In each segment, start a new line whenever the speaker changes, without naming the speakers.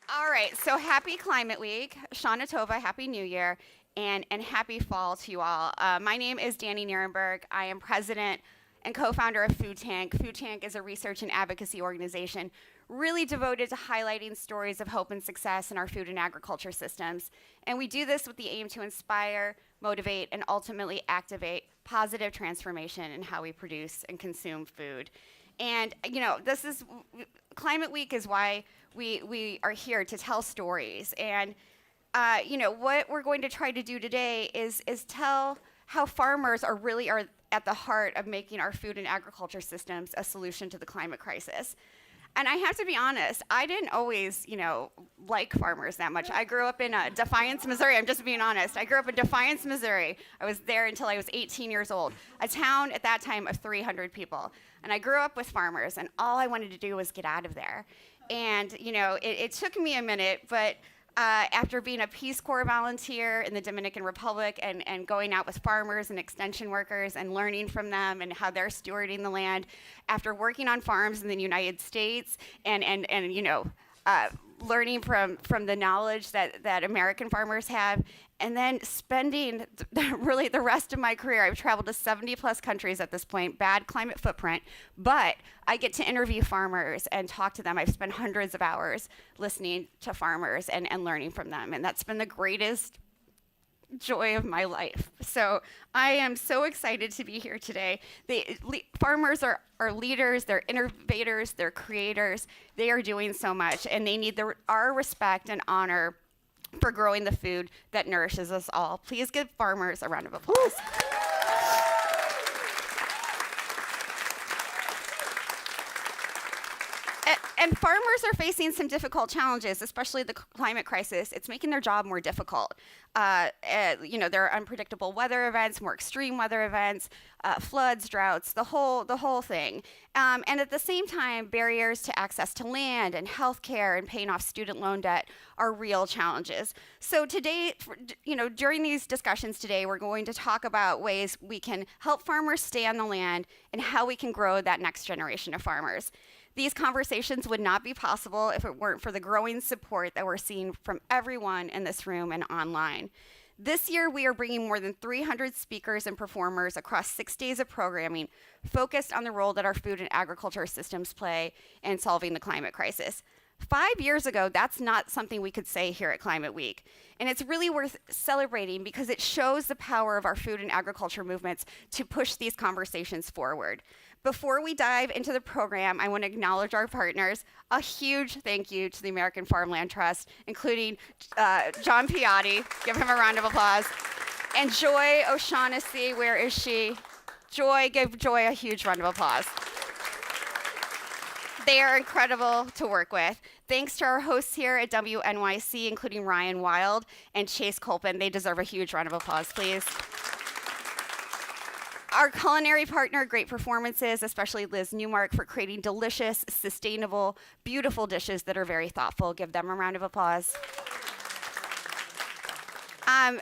All right, so happy Climate Week, Shana Tova, Happy New Year, and happy fall to you all. My name is Danielle Nierenberg. I am president and co-founder of Food Tank. Food Tank is a research and advocacy organization really devoted to highlighting stories of hope and success in our food and agriculture systems. And we do this with the aim to inspire, motivate, and ultimately activate positive transformation in how we produce and consume food. And this is Climate Week is why we are here to tell stories. And what we're going to try to do today is tell how farmers are at the heart of making our food and agriculture systems a solution to the climate crisis. And I have to be honest, I didn't always, like farmers that much. I grew up in Defiance, Missouri. I'm just being honest. I grew up in Defiance, Missouri. I was there until I was 18 years old, a town at that time of 300 people. And I grew up with farmers, and all I wanted to do was get out of there. And, it took me a minute, but after being a Peace Corps volunteer in the Dominican Republic and going out with farmers and extension workers and learning from them and how they're stewarding the land, after working on farms in the United States and learning from the knowledge that American farmers have, and then spending really the rest of my career, I've traveled to 70 plus countries at this point, bad climate footprint, but I get to interview farmers and talk to them. I've spent hundreds of hours listening to farmers and learning from them, and that's been the greatest joy of my life. So I am so excited to be here today. Farmers are leaders, they're innovators, they're creators. They are doing so much, and they need our respect and honor for growing the food that nourishes us all. Please give farmers a round of applause. And farmers are facing some difficult challenges, especially the climate crisis. It's making their job more difficult. There are unpredictable weather events, more extreme weather events, floods, droughts, the whole thing. And at the same time, barriers to access to land and healthcare and paying off student loan debt are real challenges. So today, during these discussions today, we're going to talk about ways we can help farmers stay on the land and how we can grow that next generation of farmers. These conversations would not be possible if it weren't for the growing support that we're seeing from everyone in this room and online. This year, we are bringing more than 300 speakers and performers across 6 days of programming focused on the role that our food and agriculture systems play in solving the climate crisis. 5 years ago, that's not something we could say here at Climate Week. And it's really worth celebrating because it shows the power of our food and agriculture movements to push these conversations forward. Before we dive into the program, I want to acknowledge our partners. A huge thank you to the American Farmland Trust, including John Piotti. Give him a round of applause. And Joy O'Shaughnessy, where is she? Joy, give Joy a huge round of applause. They are incredible to work with. Thanks to our hosts here at WNYC, including Ryan Wild and Chase Colpin. They deserve a huge round of applause, please. Our culinary partner, Great Performances, especially Liz Newmark, for creating delicious, sustainable, beautiful dishes that are very thoughtful. Give them a round of applause.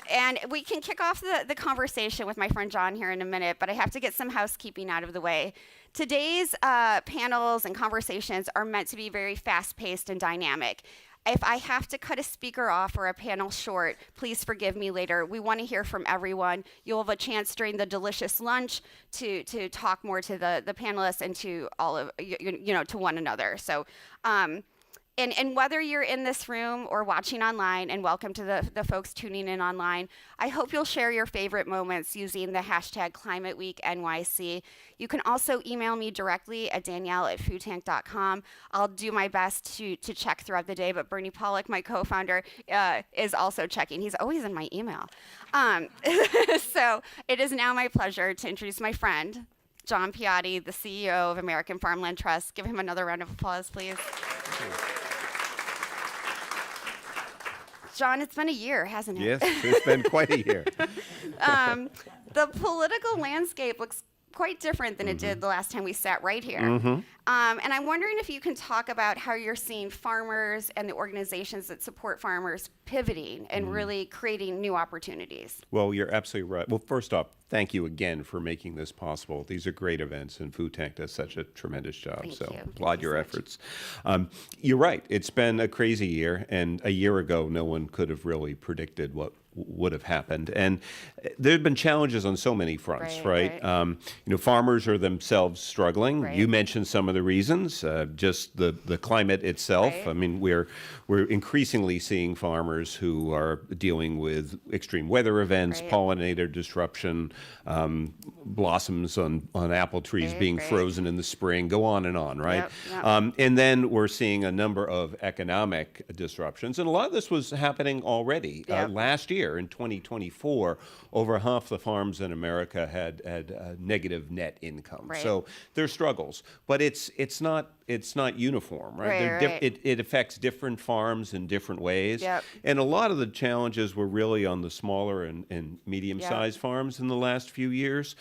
And we can kick off the conversation with my friend John here in a minute, but I have to get some housekeeping out of the way. Today's panels and conversations are meant to be very fast-paced and dynamic. If I have to cut a speaker off or a panel short, please forgive me later. We want to hear from everyone. You'll have a chance during the delicious lunch to talk more to the panelists and to all of to one another. So. And whether you're in this room or watching online, and welcome to the folks tuning in online, I hope you'll share your favorite moments using the hashtag Climate Week NYC. You can also email me directly at danielle@foodtank.com. I'll do my best to check throughout the day, but Bernie Pollack, my co-founder, is also checking. He's always in my email. So it is now my pleasure to introduce my friend, John Piotti, the CEO of American Farmland Trust. Give him another round of applause, please. John, it's been a year, hasn't it?
Yes, it's been quite a year.
The political landscape looks quite different than it did the last time we sat right here. And I'm wondering if you can talk about how you're seeing farmers and the organizations that support farmers pivoting and really creating new opportunities.
Well, you're absolutely right. Well, first off, thank you again for making this possible. These are great events, and Food Tank does such a tremendous job.
Thank
So
you.
applaud your efforts. You're right. It's been a crazy year, and a year ago, no one could have really predicted what would have happened. And there have been challenges on so many fronts, right? Farmers are themselves struggling.
Right.
You mentioned some of the reasons, just the climate itself.
Right.
I mean, we're increasingly seeing farmers who are dealing with extreme weather events, pollinator disruption, blossoms on apple trees being frozen in the spring, go on, right?
Yep.
And then we're seeing a number of economic disruptions. And a lot of this was happening already. Last year, in 2024, over half the farms in America had negative net income.
Right.
So there's struggles, but it's not uniform, right? It affects different farms in different ways.
Yep.
And a lot of the challenges were really on the smaller and medium-sized farms in the last few years.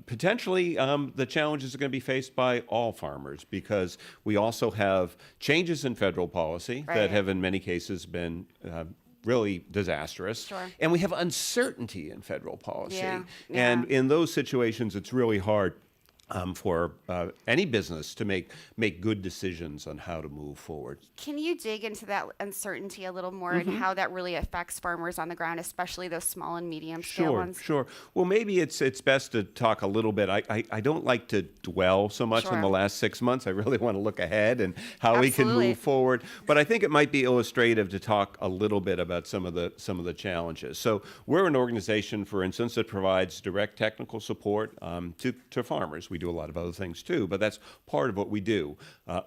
Potentially, the challenges are going to be faced by all farmers because we also have changes in federal policy that have in many cases been really disastrous.
Sure.
And we have uncertainty in federal policy.
Yeah.
And in those situations, it's really hard for any business to make good decisions on how to move forward.
Can you dig into that uncertainty a little more and how that really affects farmers on the ground, especially those small and medium scale ones?
Sure. Well, maybe it's best to talk a little bit. I don't like to dwell so much on the last 6 months. I really want to look ahead and how we can move forward. But I think it might be illustrative to talk a little bit about some of the challenges. So we're an organization, for instance, that provides direct technical support to farmers. We do a lot of other things too, but that's part of what we do.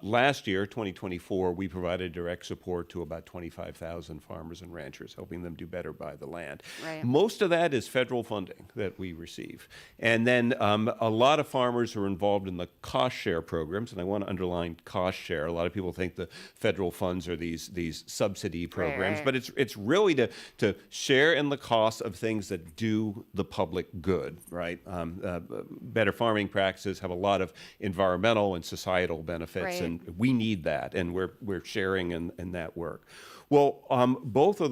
Last year, 2024, we provided direct support to about 25,000 farmers and ranchers, helping them do better by the land.
Right.
Most of that is federal funding that we receive. And then a lot of farmers are involved in the cost share programs, and I want to underline cost share. A lot of people think the federal funds are these subsidy programs, but it's really to share in the cost of things that do the public good, right? Better farming practices have a lot of environmental and societal benefits, and we need that, and we're sharing in that work. Well, on both of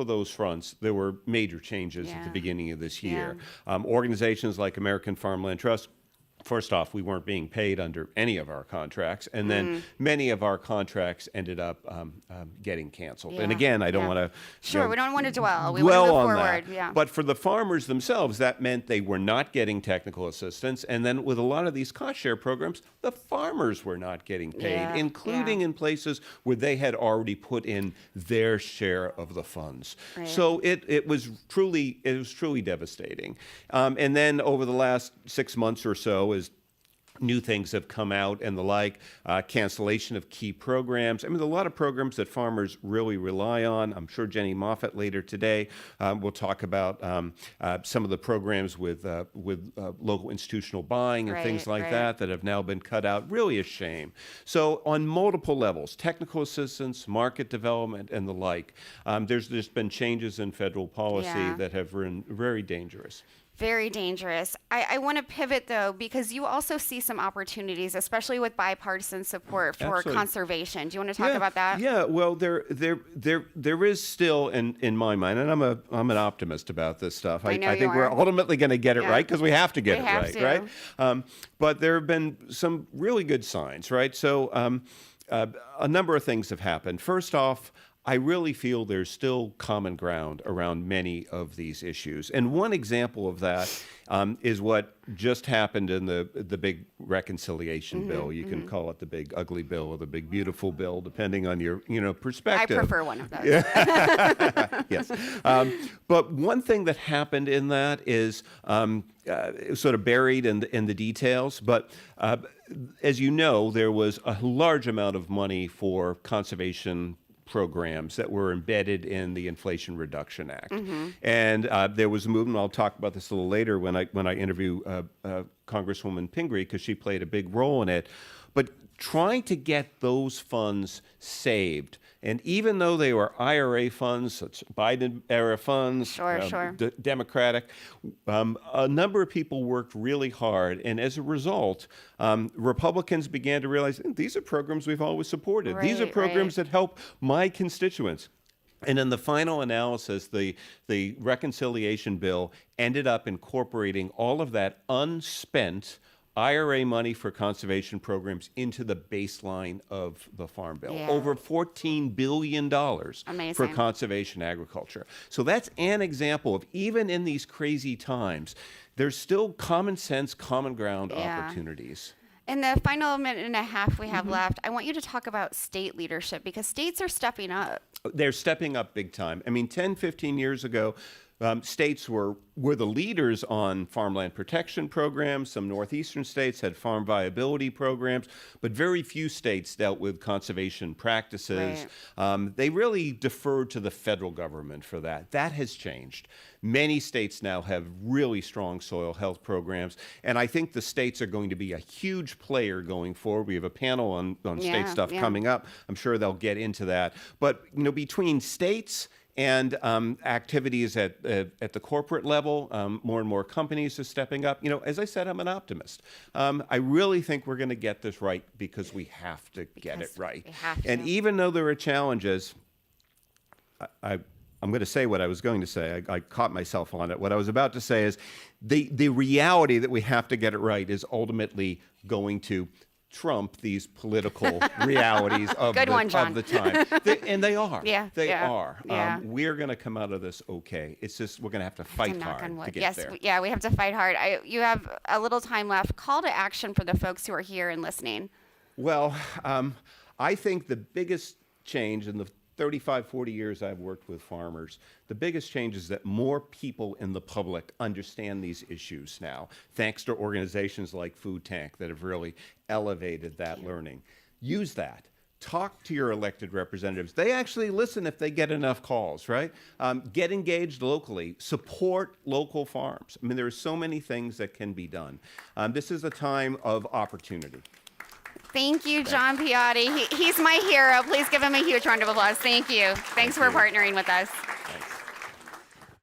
those fronts, there were major changes at the beginning of this year. Organizations like American Farmland Trust, first off, we weren't being paid under any of our contracts, and then many of our contracts ended up getting canceled. And again, I don't want to
we don't want to dwell. We want to move forward.
That. But for the farmers themselves, that meant they were not getting technical assistance. And then with a lot of these cost share programs, the farmers were not getting paid, including in places where they had already put in their share of the funds. So it was truly devastating. And then over the last 6 months or so, as new things have come out and the like, cancellation of key programs. I mean, there are a lot of programs that farmers really rely on. I'm sure Jenny Moffett later today will talk about some of the programs with local institutional buying and things like that have now been cut out. Really a shame. So on multiple levels, technical assistance, market development, and the like, there's been changes in federal policy that have been very dangerous.
Very dangerous. I want to pivot though, because you also see some opportunities, especially with bipartisan support for conservation. Do you want to talk about that?
Yeah. Well, there is still, in my mind, and I'm an optimist about this stuff. I think we're ultimately going to get it right because we have to get it right, right? But there have been some really good signs, right? So a number of things have happened. First off, I really feel there's still common ground around many of these issues. And one example of that is what just happened in the big reconciliation bill. You can call it the big ugly bill or the big beautiful bill, depending on your perspective.
I prefer one of those.
Yes. But one thing that happened in that is sort of buried in the details. But as you know, there was a large amount of money for conservation programs that were embedded in the Inflation Reduction Act. And there was a movement, I'll talk about this a little later when I interview Congresswoman Pingree, because she played a big role in it, but trying to get those funds saved And even though they were IRA funds, such Biden-era funds,
Sure.
Democratic, a number of people worked really hard. And as a result, Republicans began to realize these are programs we've always supported. These are programs that help my constituents. And in the final analysis, the reconciliation bill ended up incorporating all of that unspent IRA money for conservation programs into the baseline of the Farm Bill.
Yeah.
Over $14 billion
Amazing.
for conservation agriculture. So that's an example of, even in these crazy times, there's still common sense, common ground opportunities.
In the final minute and a half we have left, I want you to talk about state leadership, because states are stepping up.
They're stepping up big time. I mean, 10, 15 years ago, states were the leaders on farmland protection programs. Some northeastern states had farm viability programs, but very few states dealt with conservation practices. They really deferred to the federal government for that. That has changed. Many states now have really strong soil health programs, and I think the states are going to be a huge player going forward. We have a panel on state stuff coming up. I'm sure they'll get into that. But between states and activities at the corporate level, more and more companies are stepping up. As I said, I'm an optimist. I really think we're going to get this right, because we have to get it right.
We have to.
And even though there are challenges, I'm going to say what I was going to say. I caught myself on it. What I was about to say is the reality that we have to get it right is ultimately going to trump these political realities of the time. And they are. They are. We're going to come out of this okay. It's just we're going to have to fight hard to get there.
Yes, we have to fight hard. You have a little time left. Call to action for the folks who are here and listening.
Well, I think the biggest change in the 35, 40 years I've worked with farmers, the biggest change is that more people in the public understand these issues now, thanks to organizations like Food Tank that have really elevated that learning. Use that. Talk to your elected representatives. They actually listen if they get enough calls, right? Get engaged locally. Support local farms. I mean, there are so many things that can be done. This is a time of opportunity.
Thank you, John Piotti. He's my hero. Please give him a huge round of applause. Thank you. Thanks for partnering with us.